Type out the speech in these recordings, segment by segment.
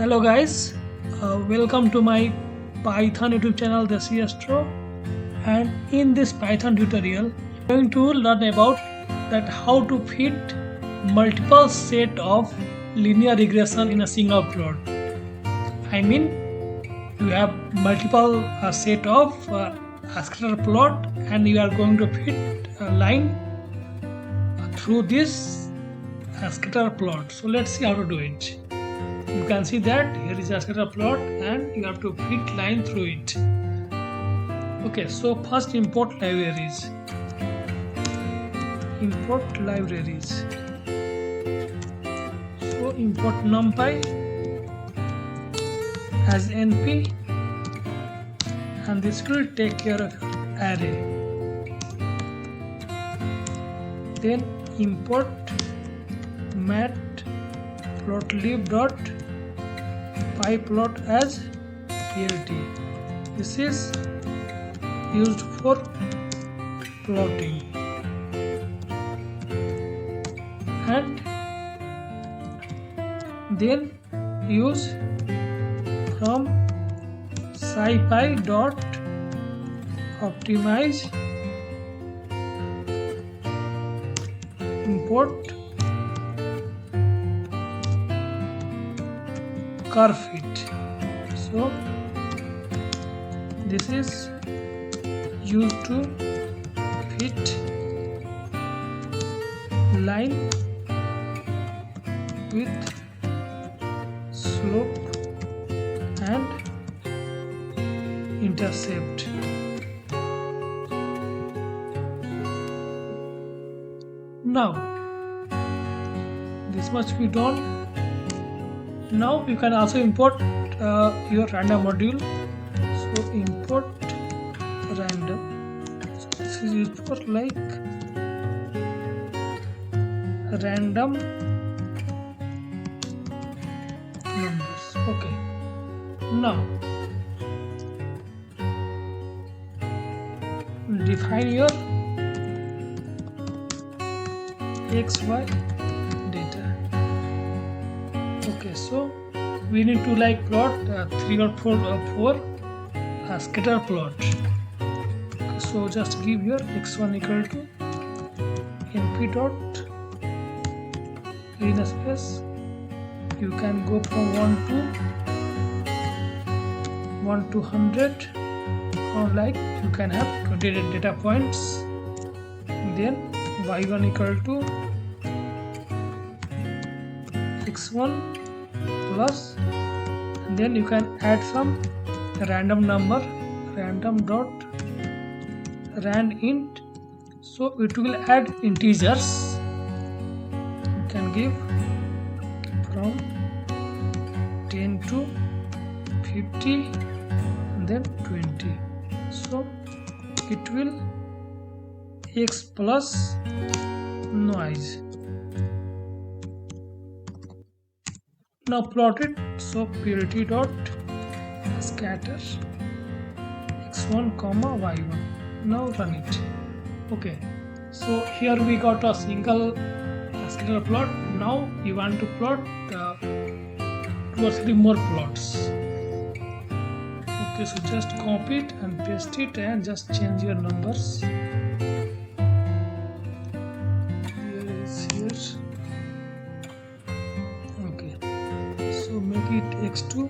Hello guys, welcome to my Python YouTube channel DESI ASTRO, and in this Python tutorial I'm going to learn about that how to fit multiple set of linear regression in a single plot. I mean you have multiple set of scatter plot and you are going to fit a line through this scatter plot. So let's see how to do it. You can see that here is a scatter plot and you have to fit line through it. Okay, so first import libraries. So import numpy as np, and this will take care of array. Then import matplotlib.pyplot as plt. This is used for plotting. And then use from scipy.optimize import curve fit. So this is used to fit line with slope and intercept. Now this much we done. Now you can also import your random module. So import random. So this is used for like random numbers. Okay. Now define your xy data. Okay, so we need to like plot 3 or 4 scatter plot. Okay, so just give your x1 equal to np dot in a space. You can go from 1 to 100, or like you can have 20 data points. Then y1 equal to x1 plus, and then you can add some random number, random dot rand int, so it will add integers. You can give from 10 to 50 and then 20, so it will x plus noise. Now plot it. So plt dot scatter x1 comma y1. Now run it. Okay, so here we got a single scatter plot. Now you want to plot 2 or 3 more plots. Okay, so just copy it and paste it and just change your numbers. Make it x2,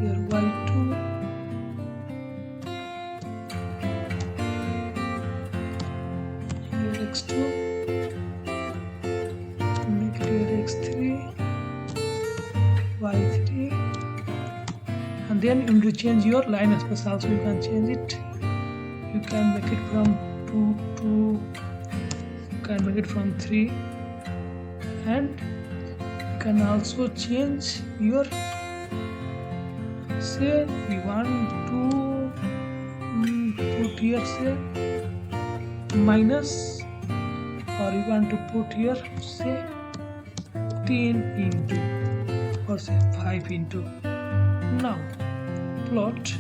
here y2, here x2, make it here x3, y3, and then you need to change your line space also. You can change it. You can make it from 2 to, you can make it from 3, and can also change your, say we want to put here say minus, or you want to put here say 10 into, or say 5 into. Now plot.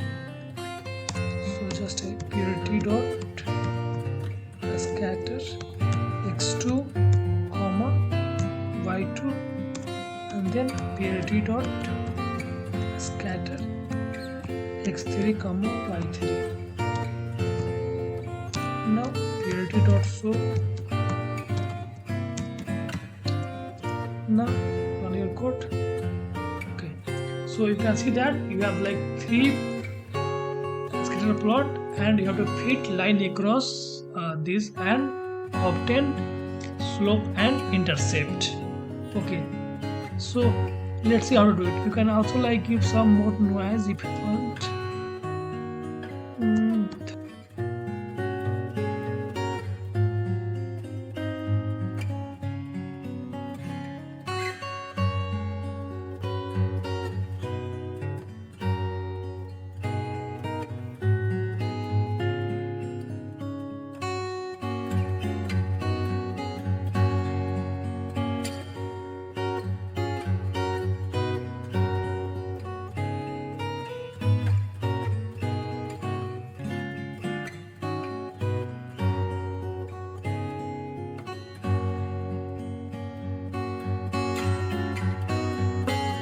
So just a plt dot scatter x2 comma y2 and then parity dot scatter x3 comma y3. Now parity dot show. Now run your code. Okay, so you can see that you have like 3 scatter plot and you have to fit line across this and obtain slope and intercept. Okay, so let's see how to do it. You can also like give some more noise if you want.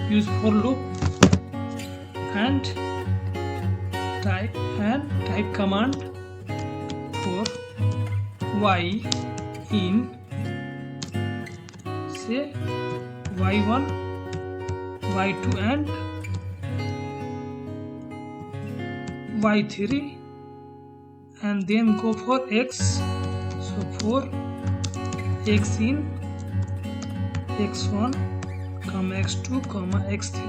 Use for loop and type command for y in say y1 y2 and y3 and then go for x. So for x in x1 comma x2 comma x3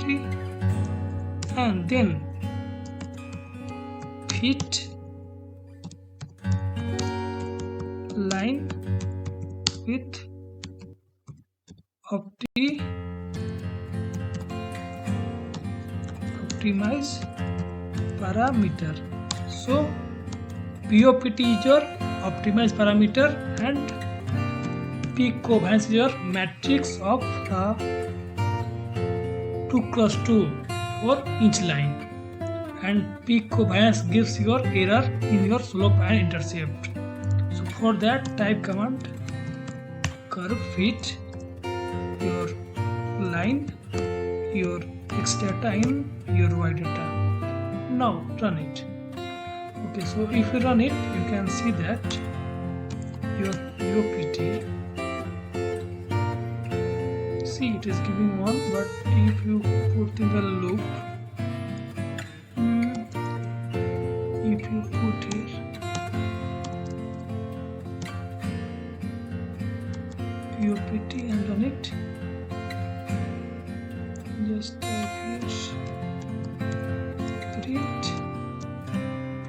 and then fit line with optimize parameter. So POPT is your optimize parameter and peak covariance is your matrix of 2x2 for each line, and peak covariance gives your error in your slope and intercept. So for that type command curve fit your line, your x data in your y data. Now run it. Okay, so if you run it, you can see that your POPT, see it is giving 1, but if you put in the loop, if you put here POPT and run it, just type here print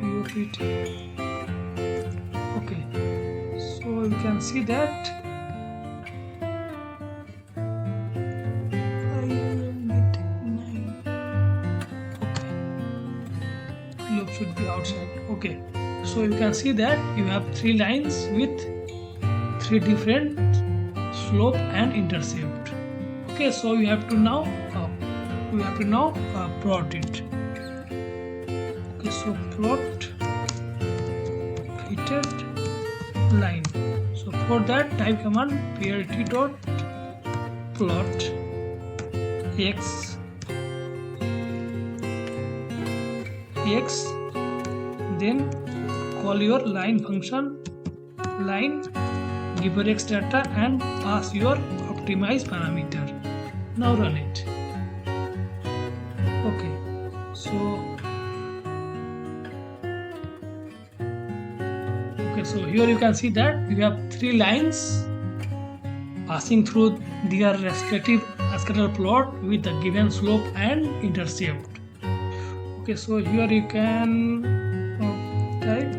POPT. Okay, so you can see that should be outside. Okay, so you can see that you have 3 lines with 3 different slope and intercept. Okay, so you have to now plot it. Okay, so plot fitted line. So for that type command parity dot plot x then call your line function line, give your x data and pass your optimize parameter. Now run it. Okay, so here you can see that you have 3 lines passing through their respective scatter plot with the given slope and intercept. Okay, so here you can type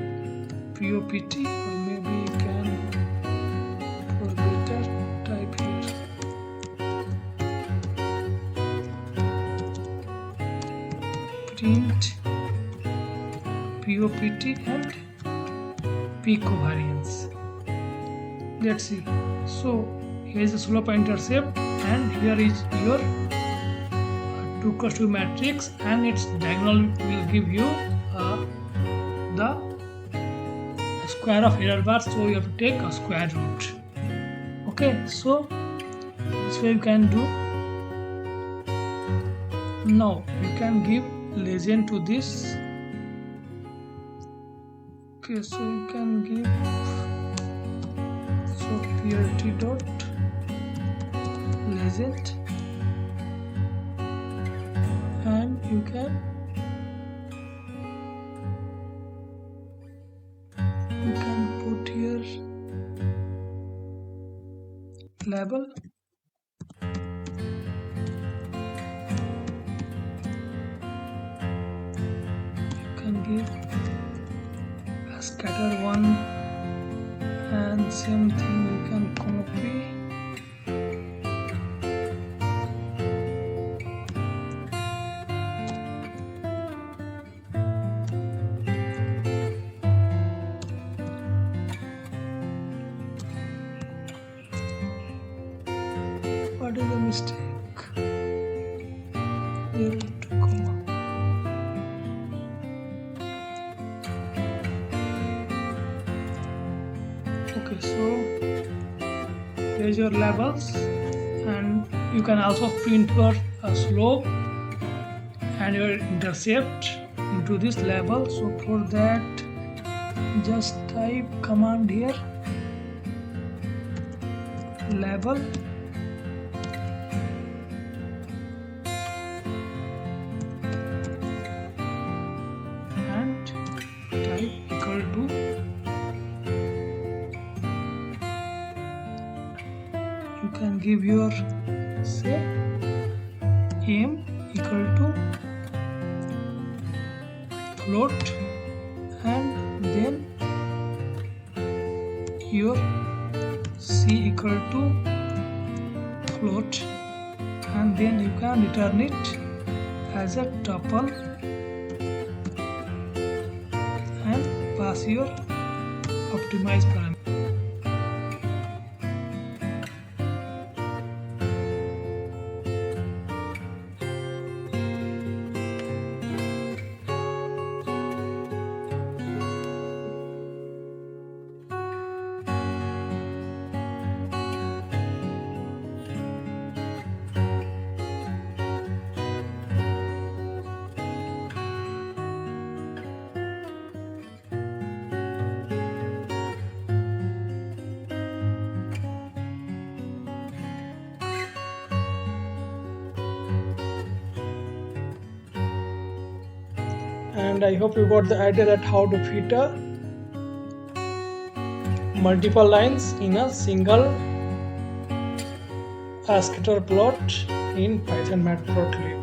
POPT, or maybe you can, for better, type here print POPT and peak covariance. Let's see. So here is the slope and intercept, and here is your 2x2 matrix, and its diagonal will give you the square of error bar, so you have to take a square root. Okay, so this way you can do Now you can give legend to this. Okay, so you can give purity dot legend, and you can put here label. You can give a scatter one, and same thing you can copy. What is the mistake? Here to comma. Okay, so here's your labels, and you can also print your slope and your intercept into this label. So for that, just type command here, label, and type equal to you can give your say m equal to float, and then your c equal to float, and then you can return it as a tuple and pass your optimize parameter. And I hope you got the idea that how to fit multiple lines in a single scatter plot in Python Matplotlib.